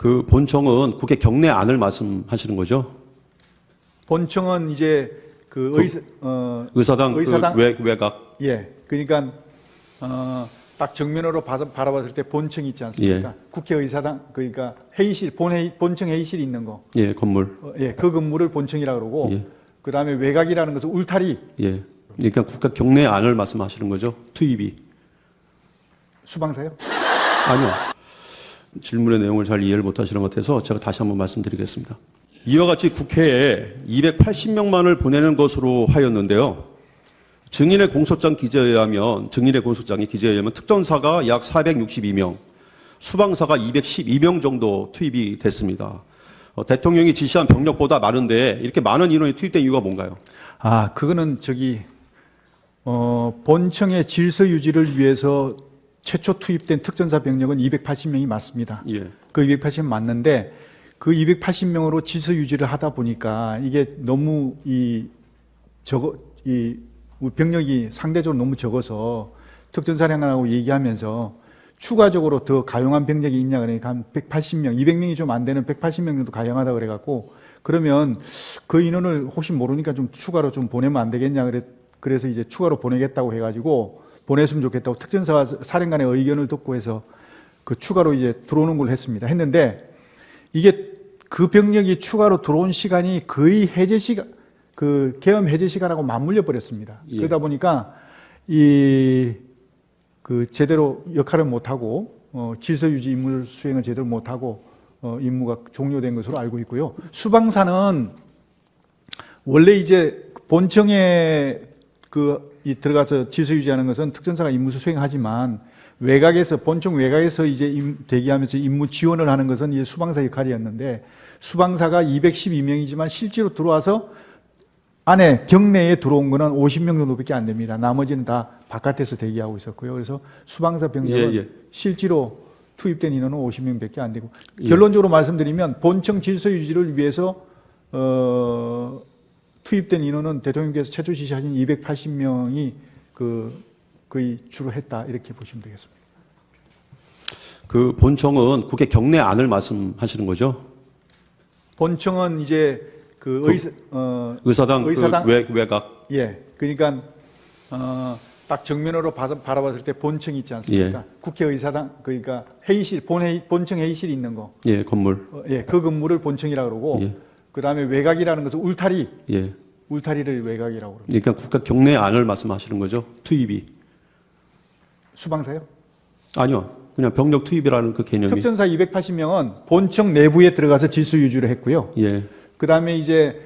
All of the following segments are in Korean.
그 본청은 국회 경내안을 말씀하시는 거죠? 본청은 이제 그 의사당, 의사당? 외곽. 예, 그러니까 딱 정면으로 바라봤을 때 본청이 있지 않습니까? 예. 국회의사당, 그러니까 회의실, 본청 회의실이 있는 거. 예, 건물. 예, 그 건물을 본청이라고 그러고, 예. 그 다음에 외곽이라는 것은 울타리. 예. 그러니까 국회 경내안을 말씀하시는 거죠? 투입이. 수방사요? 아니요. 질문의 내용을 잘 이해를 못 하시는 것 같아서 제가 다시 한번 말씀드리겠습니다. 이와 같이 국회에 280명만을 보내는 것으로 하였는데요. 증인의 공소장이 기재에 의하면 특전사가 약 462명, 수방사가 212명 정도 투입이 됐습니다. 대통령이 지시한 병력보다 많은데 이렇게 많은 인원이 투입된 이유가 뭔가요? 아, 그거는 본청의 질서 유지를 위해서 최초 투입된 특전사 병력은 280명이 맞습니다. 예. 그 280명 맞는데 그 280명으로 질서 유지를 하다 보니까 이게 너무 병력이 상대적으로 너무 적어서 특전사령관하고 얘기하면서 추가적으로 더 가용한 병력이 있냐 그러니까 한 180명, 200명이 좀 안 되는 180명 정도 가용하다 그래갖고 그러면 그 인원을 혹시 모르니까 좀 추가로 좀 보내면 안 되겠냐 그래서 이제 추가로 보내겠다고 해가지고 보냈으면 좋겠다고 특전사 사령관의 의견을 듣고 해서 그 추가로 이제 들어오는 걸 했는데 이게 그 병력이 추가로 들어온 시간이 거의 해제 시간, 그 계엄 해제 시간하고 맞물려 버렸습니다. 예. 그러다 보니까 제대로 역할을 못하고 질서 유지 임무 수행을 제대로 못하고 임무가 종료된 것으로 알고 있고요. 수방사는 원래 이제 본청에 들어가서 질서 유지하는 것은 특전사가 임무 수행하지만 본청 외곽에서 이제 대기하면서 임무 지원을 하는 것은 이제 수방사 역할이었는데 수방사가 212명이지만 실제로 들어와서 안에 경내에 들어온 거는 50명 정도밖에 안 됩니다. 나머지는 다 바깥에서 대기하고 있었고요. 그래서 수방사 병력은 실제로 투입된 인원은 50명밖에 안 되고 결론적으로 말씀드리면 본청 질서 유지를 위해서 투입된 인원은 대통령께서 최초 지시하신 280명이 거의 주로 했다 이렇게 보시면 되겠습니다. 그 본청은 국회 경내안을 말씀하시는 거죠? 본청은 이제 의사당, 의사당? 외곽. 예, 그러니까 딱 정면으로 바라봤을 때 본청이 있지 않습니까? 예. 국회의사당, 그러니까 회의실, 본청 회의실이 있는 거. 예, 건물. 예, 그 건물을 본청이라고 그러고, 예. 그 다음에 외곽이라는 것은 울타리. 예. 울타리를 외곽이라고 그럽니다. 그러니까 국회 경내안을 말씀하시는 거죠? 투입이. 수방사요? 아니요. 그냥 병력 투입이라는 그 개념이. 특전사 280명은 본청 내부에 들어가서 질서 유지를 했고요. 예. 그 다음에 이제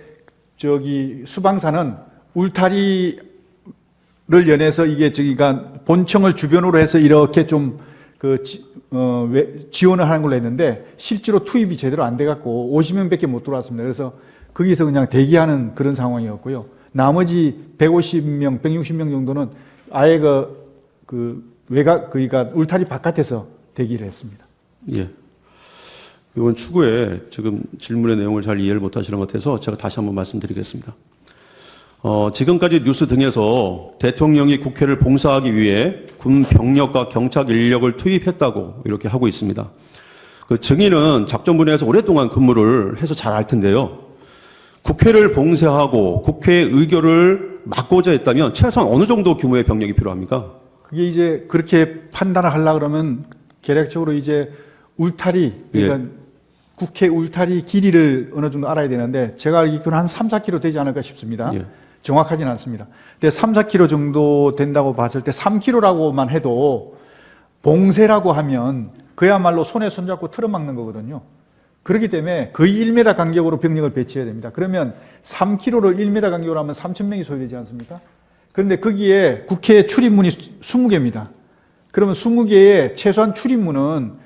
수방사는 울타리를 연해서 본청을 주변으로 해서 이렇게 좀 지원을 하는 걸로 했는데 실제로 투입이 제대로 안 돼갖고 50명밖에 못 들어왔습니다. 그래서 거기서 그냥 대기하는 그런 상황이었고요. 나머지 150명, 160명 정도는 아예 외곽, 그러니까 울타리 바깥에서 대기를 했습니다. 예. 이번 추후에 지금 질문의 내용을 잘 이해를 못 하시는 것 같아서 제가 다시 한번 말씀드리겠습니다. 지금까지 뉴스 등에서 대통령이 국회를 봉사하기 위해 군 병력과 경찰 인력을 투입했다고 이렇게 하고 있습니다. 그 증인은 작전 분야에서 오랫동안 근무를 해서 잘 알 텐데요. 국회를 봉쇄하고 국회의 의결을 막고자 했다면 최소한 어느 정도 규모의 병력이 필요합니까? 그게 이제 그렇게 판단을 하려고 그러면 계략적으로 이제 울타리, 그러니까 국회 울타리 길이를 어느 정도 알아야 되는데 제가 알기로는 한 3, 4km 되지 않을까 싶습니다. 예. 정확하지는 않습니다. 근데 3, 4km 정도 된다고 봤을 때 3km라고만 해도 봉쇄라고 하면 그야말로 손에 손잡고 틀어막는 거거든요. 그렇기 때문에 거의 1m 간격으로 병력을 배치해야 됩니다. 그러면 3km를 1m 간격으로 하면 3,000명이 소요되지 않습니까? 그런데 거기에 국회 출입문이 20개입니다. 그러면 20개의 최소한 출입문은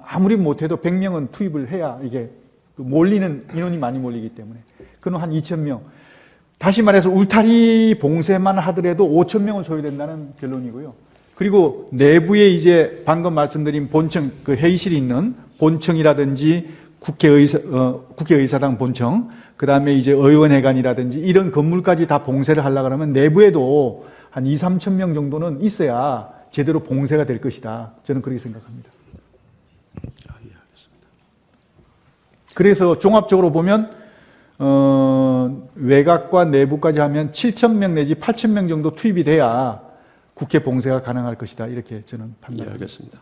아무리 못해도 100명은 투입을 해야 이게 인원이 많이 몰리기 때문에. 그건 한 2,000명. 다시 말해서 울타리 봉쇄만 하더라도 5,000명은 소요된다는 결론이고요. 그리고 내부에 이제 방금 말씀드린 본청, 회의실이 있는 본청이라든지 국회의사당 본청, 그 다음에 이제 의원회관이라든지 이런 건물까지 다 봉쇄를 하려고 하면 내부에도 한 2, 3천 명 정도는 있어야 제대로 봉쇄가 될 것이다. 저는 그렇게 생각합니다. 예, 알겠습니다. 그래서 종합적으로 보면 외곽과 내부까지 하면 7,000명 내지 8,000명 정도 투입이 돼야 국회 봉쇄가 가능할 것이다. 이렇게 저는 예, 판단합니다. 알겠습니다.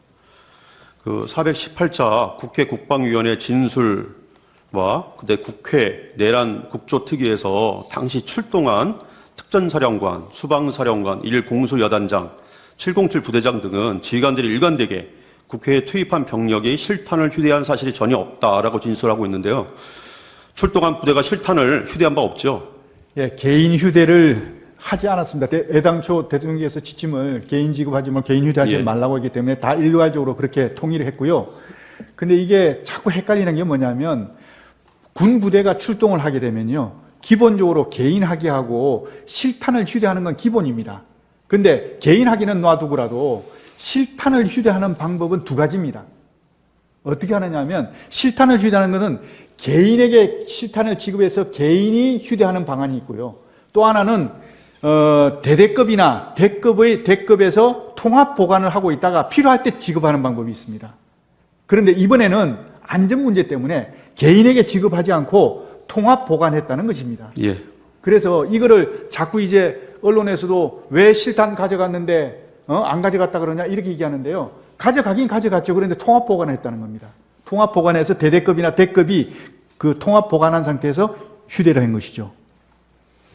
그 418차 국회 국방위원회 진술과 그때 국회 내란 국조특위에서 당시 출동한 특전사령관, 수방사령관, 1공수여단장, 707 부대장 등은 지휘관들이 일관되게 국회에 투입한 병력이 실탄을 휴대한 사실이 전혀 없다라고 진술하고 있는데요. 출동한 부대가 실탄을 휴대한 바 없죠? 예, 개인 휴대를 하지 않았습니다. 애당초 대통령께서 지침을 개인 지급하지 말고 개인 휴대하지 예. 말라고 했기 때문에 다 일괄적으로 그렇게 통일을 했고요. 근데 이게 자꾸 헷갈리는 게 뭐냐면 군 부대가 출동을 하게 되면요. 기본적으로 개인 하기하고 실탄을 휴대하는 건 기본입니다. 근데 개인 하기는 놔두고라도 실탄을 휴대하는 방법은 두 가지입니다. 어떻게 하느냐 하면 실탄을 휴대하는 것은 개인에게 실탄을 지급해서 개인이 휴대하는 방안이 있고요. 또 하나는 대대급이나 대급에서 통합 보관을 하고 있다가 필요할 때 지급하는 방법이 있습니다. 그런데 이번에는 안전 문제 때문에 개인에게 지급하지 않고 통합 보관했다는 것입니다. 예. 그래서 이거를 자꾸 이제 언론에서도 왜 실탄 가져갔는데 안 가져갔다 그러냐 이렇게 얘기하는데요. 가져가긴 가져갔죠. 그런데 통합 보관했다는 겁니다. 통합 보관해서 대대급이나 대급이 그 통합 보관한 상태에서 휴대를 한 것이죠.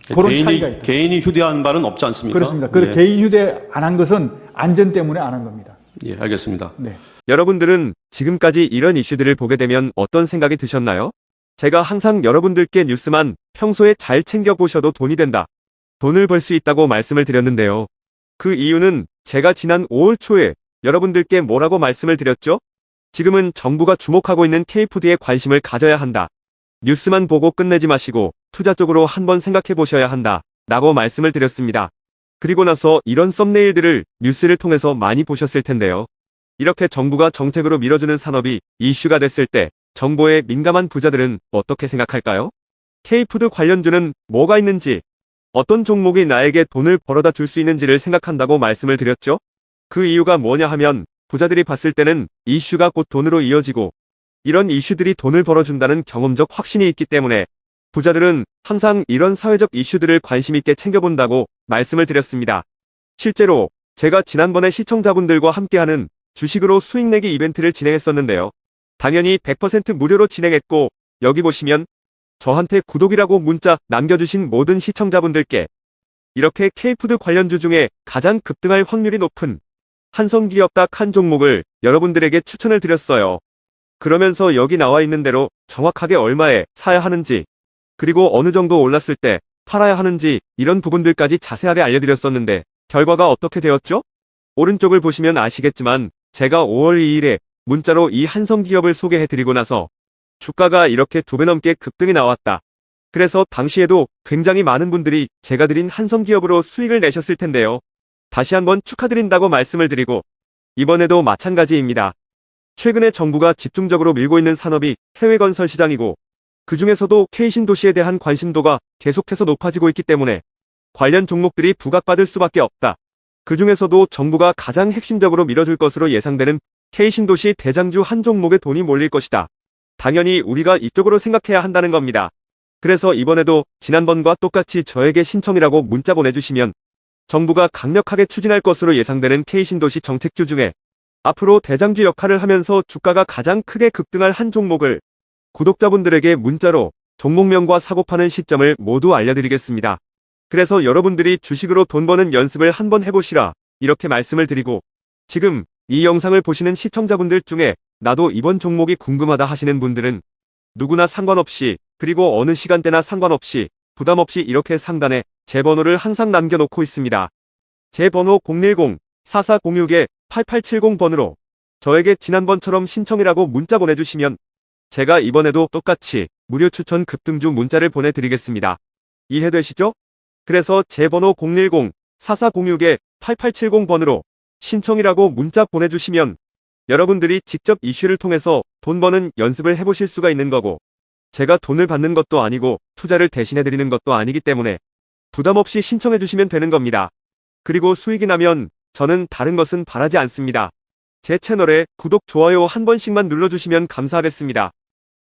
그런 차이가 있다. 개인이 휴대한 바는 없지 않습니까? 그렇습니다. 그 예. 개인 휴대 안 한 것은 안전 때문에 안 한 겁니다. 예, 알겠습니다. 네. 여러분들은 지금까지 이런 이슈들을 보게 되면 어떤 생각이 드셨나요? 제가 항상 여러분들께 뉴스만 평소에 잘 챙겨보셔도 돈이 된다. 돈을 벌 수 있다고 말씀을 드렸는데요. 그 이유는 제가 지난 5월 초에 여러분들께 뭐라고 말씀을 드렸죠? 지금은 정부가 주목하고 있는 K푸드에 관심을 가져야 한다. 뉴스만 보고 끝내지 마시고 투자 쪽으로 한번 생각해 보셔야 한다. 라고 말씀을 드렸습니다. 그리고 나서 이런 썸네일들을 뉴스를 통해서 많이 보셨을 텐데요. 이렇게 정부가 정책으로 밀어주는 산업이 이슈가 됐을 때 정보에 민감한 부자들은 어떻게 생각할까요? K푸드 관련주는 뭐가 있는지, 어떤 종목이 나에게 돈을 벌어다 줄 수 있는지를 생각한다고 말씀을 드렸죠? 그 이유가 뭐냐 하면 부자들이 봤을 때는 이슈가 곧 돈으로 이어지고 이런 이슈들이 돈을 벌어준다는 경험적 확신이 있기 때문에 부자들은 항상 이런 사회적 이슈들을 관심 있게 챙겨본다고 말씀을 드렸습니다. 실제로 제가 지난번에 시청자분들과 함께하는 주식으로 수익 내기 이벤트를 진행했었는데요. 당연히 100% 무료로 진행했고 여기 보시면 저한테 구독이라고 문자 남겨주신 모든 시청자분들께 이렇게 K푸드 관련주 중에 가장 급등할 확률이 높은 한성기업 딱 한 종목을 여러분들에게 추천을 드렸어요. 그러면서 여기 나와 있는 대로 정확하게 얼마에 사야 하는지 그리고 어느 정도 올랐을 때 팔아야 하는지 이런 부분들까지 자세하게 알려드렸었는데 결과가 어떻게 되었죠? 오른쪽을 보시면 아시겠지만 제가 5월 2일에 문자로 이 한성기업을 소개해드리고 나서 주가가 이렇게 2배 넘게 급등이 나왔다. 그래서 당시에도 굉장히 많은 분들이 제가 드린 한성기업으로 수익을 내셨을 텐데요. 다시 한번 축하드린다고 말씀을 드리고 이번에도 마찬가지입니다. 최근에 정부가 집중적으로 밀고 있는 산업이 해외 건설 시장이고 그 중에서도 K신도시에 대한 관심도가 계속해서 높아지고 있기 때문에 관련 종목들이 부각받을 수밖에 없다. 그 중에서도 정부가 가장 핵심적으로 밀어줄 것으로 예상되는 K신도시 대장주 한 종목에 돈이 몰릴 것이다. 당연히 우리가 이쪽으로 생각해야 한다는 겁니다. 그래서 이번에도 지난번과 똑같이 저에게 신청이라고 문자 보내주시면 정부가 강력하게 추진할 것으로 예상되는 K신도시 정책주 중에 앞으로 대장주 역할을 하면서 주가가 가장 크게 급등할 한 종목을 구독자분들에게 문자로 종목명과 사고 파는 시점을 모두 알려드리겠습니다. 그래서 여러분들이 주식으로 돈 버는 연습을 한번 해보시라 이렇게 말씀을 드리고 지금 이 영상을 보시는 시청자분들 중에 나도 이번 종목이 궁금하다 하시는 분들은 누구나 상관없이 그리고 어느 시간대나 상관없이 부담없이 이렇게 상단에 제 번호를 항상 남겨놓고 있습니다. 제 번호 010-4406-8870번으로 저에게 지난번처럼 신청이라고 문자 보내주시면 제가 이번에도 똑같이 무료 추천 급등주 문자를 보내드리겠습니다. 이해되시죠? 그래서 제 번호 010-4406-8870번으로 신청이라고 문자 보내주시면 여러분들이 직접 이슈를 통해서 돈 버는 연습을 해보실 수가 있는 거고 제가 돈을 받는 것도 아니고 투자를 대신해드리는 것도 아니기 때문에 부담없이 신청해주시면 되는 겁니다. 그리고 수익이 나면 저는 다른 것은 바라지 않습니다. 제 채널에 구독, 좋아요 한 번씩만 눌러주시면 감사하겠습니다.